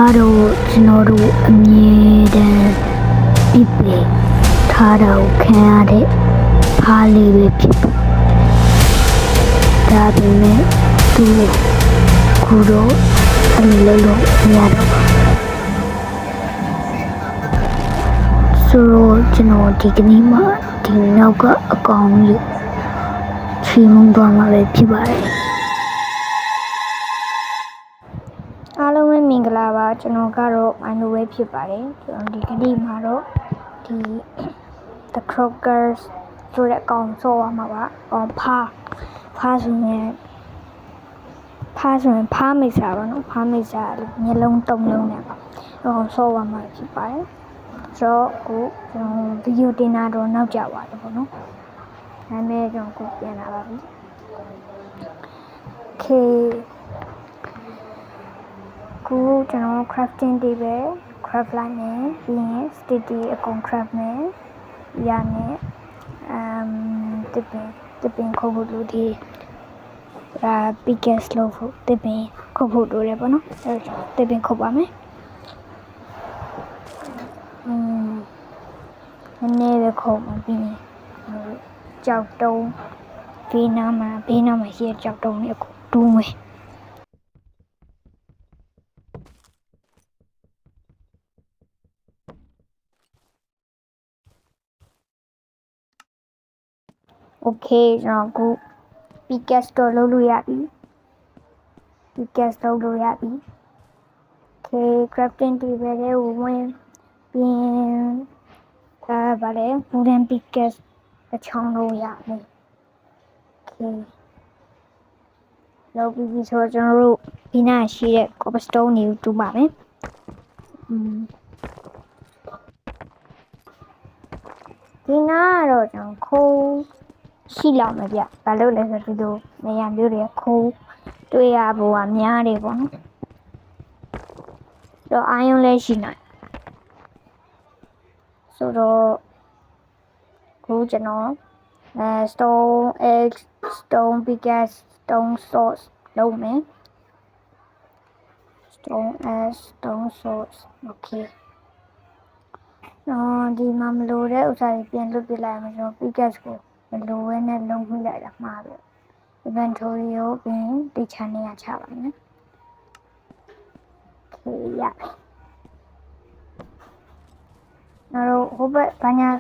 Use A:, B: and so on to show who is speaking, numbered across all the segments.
A: ကတော့ကျွန်တော်တို့အမြဲတမ်းပြစ်ပယ်ထားတာကိုခံရတဲ့ဖားလေးပဲဖြစ်ပါဒါပေမဲ့သူ့ခုတော့အလိုလိုမရတော့ပါဆိုတော့ကျွန်တော်ဒီကနေ့မှဒီနောက်ကအကောင်ကြီးချီးမွမ်းသွားမှာပဲဖြစ်ပါတယ်အားလုံးပဲမင်္ဂလာပါကျွန်တော်ကတော့မိုင်းလိုပဲဖြစ်ပါတယ်ကျွန်တော်ဒီကနေ့မှာတော့ဒီ The Crockers ဆိုတဲ့အကောင်ဆော့ရမှာပါအောင်ဖားဆိုရင်ဖားမိတ်စာပါနော်ဖားမိတ်စာမျက်လုံးတုံလုံးနဲ့ပါအောင်ဆော့ရမှာဖြစ်ပါတယ်ဆိုတော့ကိုကျွန်တော်ဗီဒီယိုတင်တာတော့နောက်ကျပါတယ်ပေါ့နော်ဒါပေမဲ့ကျွန်တော်ကိုပြန်လာပါပြီ Okayကိုကျွန်တော် crafting တွေပဲ craft လိုက်မယ်ပြီးရင် sticky အကုန် craft မယ်ရမယ်တပင်ခုတ်ဖို့လိုဒီbiggest လို့ဖို့တပင်ခုတ်ဖို့လိုတယ်ပေါ့နော်အဲ့ဒါတပင်ခုတ်ပါမယ်နည်းနည်းပဲခုတ်မှာပြီးရင်ကြောက်တုံးဘေးနားမှာရှိတဲ့ကြောက်တုံးလေးအကုန်တူးမယ်โอเคကျွန်တော်အခု Pickaxe တော့လုပ်လို့ရပြီ Pickaxe လုပ်လို့ရပြီ Okay crafting table လေးကိုဝင်ပြီးဗါလဲ wooden Pickaxe တစ်ချောင်းလို့ရမယ် Okay လုပ်ပြီးဆိုတော့ကျွန်တော်တို့ဒီနားရှိတဲ့ cobblestone တွေကိုတူးပါမယ်ဒီနားကတော့ကျွန်တော်ခိုးရှိလောက်မယ်ဗျဘာလို့လဲဆိုတော့ဒီလိုနေရာမျိုးတွေခိုးတွေ့ရဖို့ကများတယ်ပေါ့နော်တော့အာယုံလည်းရှိနိုင်ဆိုတော့ခုကျွန်တော်stone egg stone pickaxe stone sword လုပ်မယ် stone egg stone sword okay ဒီမှာမလိုတဲ့ဥစ္စာတွေပြန်လွတ်ပြလိုက်မယ်ကျွန်တော် pickaxe ကိုမလိုဘဲနဲ့လုံးမိလိုက်တာမှားပြီ inventory ကိုပြင်တိတ်ချနေရချပါမယ် okay ရပြီနောက်ဟိုဘက်ဘာညာ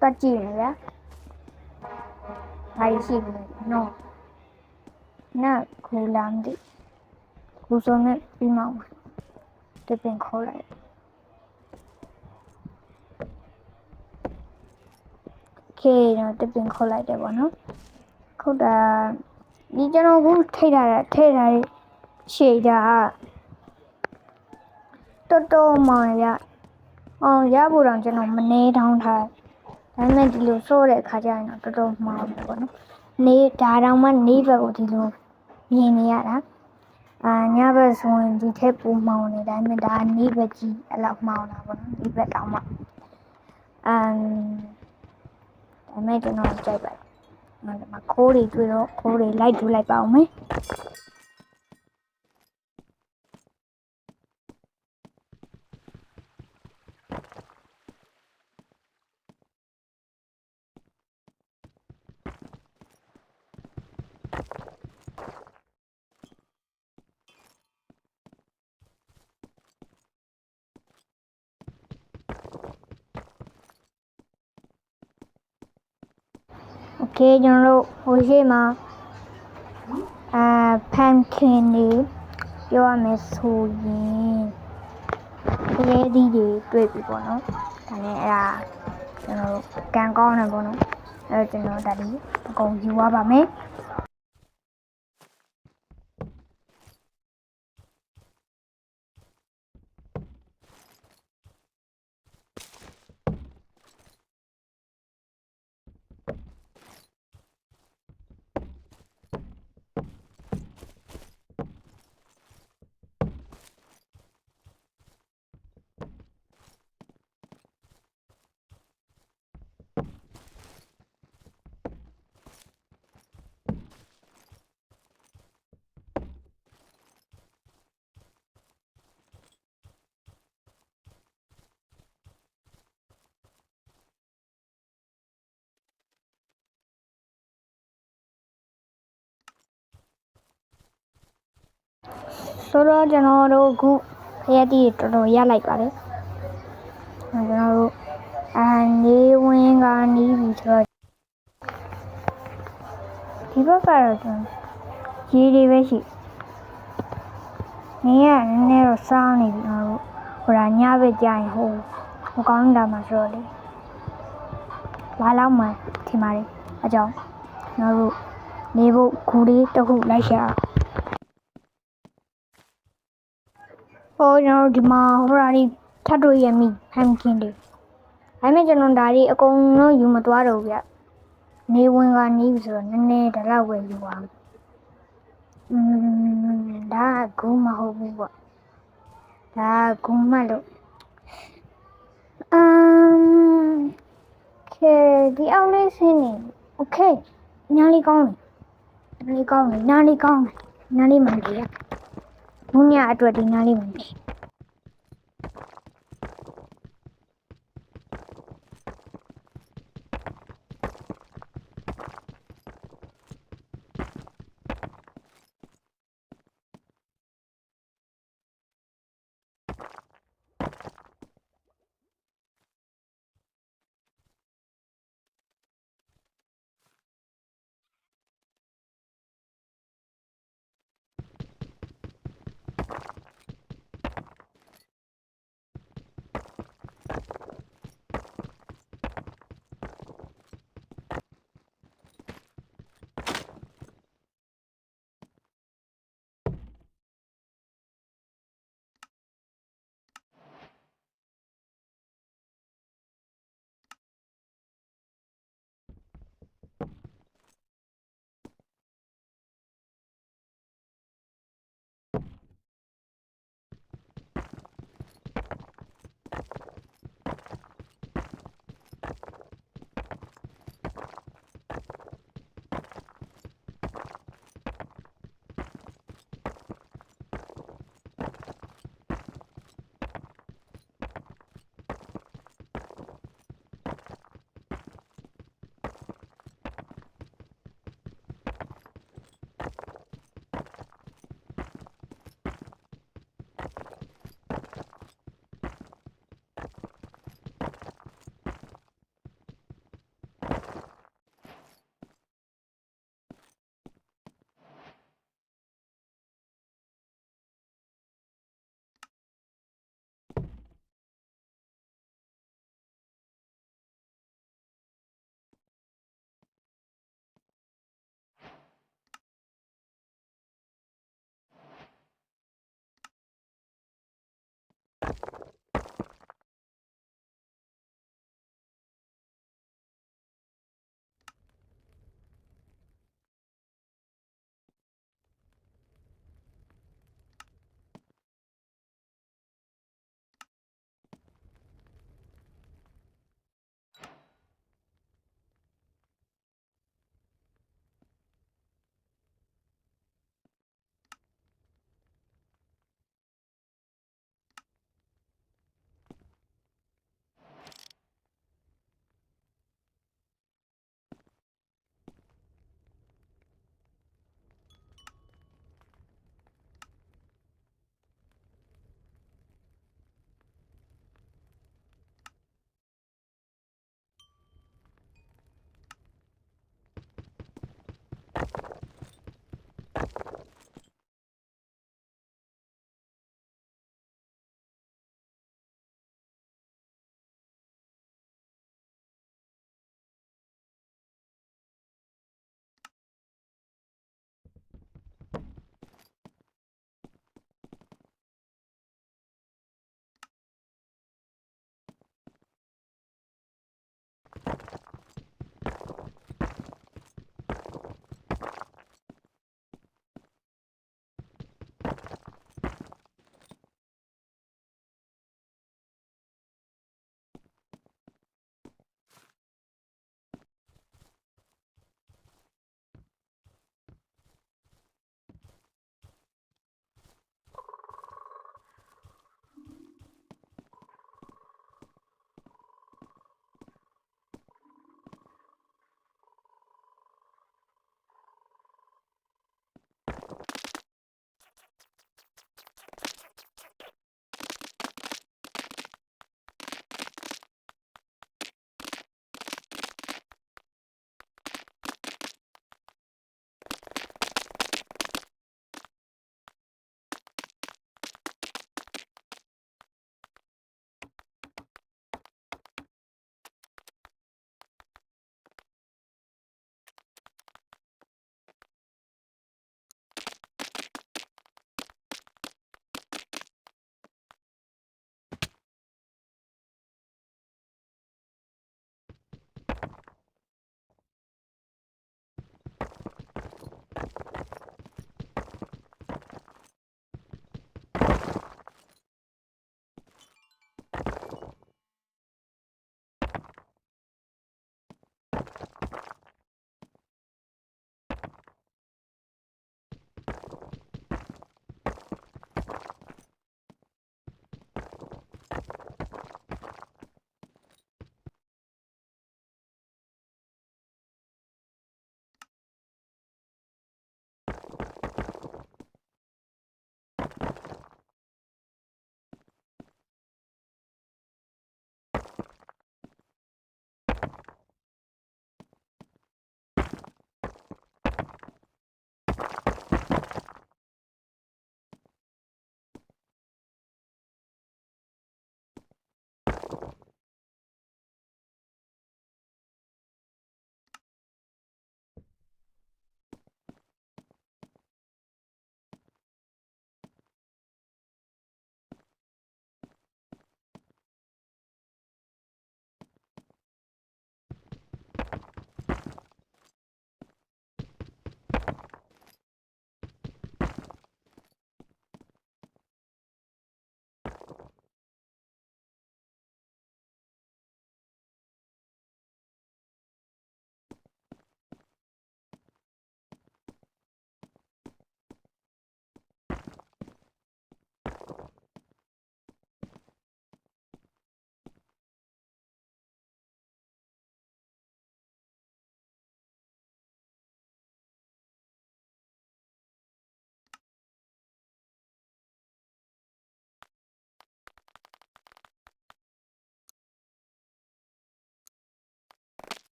A: တက်ကြည့်နေဗျာဘာရှိလဲနော်နာခူလာမသိခူစုံနဲ့ပြီးမှတပင်ခေါ်လိုက်Okay တော့တပင်ခေါ်လိုက်တယ်ပေါ့နော်ခုတ်တာဒီကျွန်တော်ခုထိထားတာရှေ့တာတော်မှန်ရရဖို့တော့ကျွန်တော်မနေထောင်းထားဒါပေမဲ့ဒီလိုစိုးတဲ့အခါကျရင်တော့တော်မှန်တယ်ပေါ့နော်နေဒါတောင်မှနေဘက်ကိုဒီလိုမြင်နေရတာညဘက်ဆိုရင်ဒီထက်ပိုမှောင်နေဒါပေမဲ့ဒါနေဘက်ကြီးအဲ့လောက်မှောင်တာပေါ့နော်ဒီဘက်တောင်မှဒါပေမဲ့ကျွန်တော်ကြိုက်ပါတယ်ဒီမှာခိုးတွေတွေ့တော့ခိုးတွေလိုက်ထူလိုက်ပါအောင်မယ်โอเคကျွန်တော်တို့ဟိုရှိမှာpumpkin တွေပြောရမယ်ဆိုရင်ကလေးသီးတွေတွေ့ပြီပေါ့နော်ဒါနဲ့အဲ့ဒါကျွန်တော်တို့ကန်ကောင်းတယ်ပေါ့နော်အဲ့တော့ကျွန်တော်ဒါဒီအကုန်ယူသွားပါမယ် ဆိုတော့ကျွန်တော်တို့အခုခရက်တီးတော်တော်ရလိုက်ပါတယ်ကျွန်တော်တို့နေဝင်ကနီးပြီဆိုတော့ဒီဘက်ကတော့ကျွန်တော်ရေတွေပဲရှိနေရနည်းနည်းတော့စားနေပြီကျွန်တော်တို့ဟိုဒါညဘက်ကြာရင်ဟိုကောင်းတာမှဆိုတော့လေလာလောက်မှထင်ပါတယ်အကြောင်းကျွန်တော်တို့နေဖို့ခူလေးတစ်ခုလိုက်ရှာဟိုကျွန်တော်ဒီမှာဟိုရာဒီထပ်တွေ့ရမိဟမ်ကင်းတွေဒါပေမဲ့ကျွန်တော်ဒါတွေအကုန်လုံးယူမသွားတော့ဘူးဗျနေဝင်ကနေပြီဆိုတော့နည်းနည်းတလောက်ပဲယူပါဒါကဂုံးမဟုတ်ဘူးပေါ့ဒါဂုံးမလို့ခဲဒီအောင်လေးဆင်းနေโอเคညာလေးကောင်းတယ်ညာလေးကောင်းတယ်ညာလေးကောင်းတယ်ညာလေးမှန်တယ်ဘုညာအတွက်ဒီညာလေးမှန်တယ်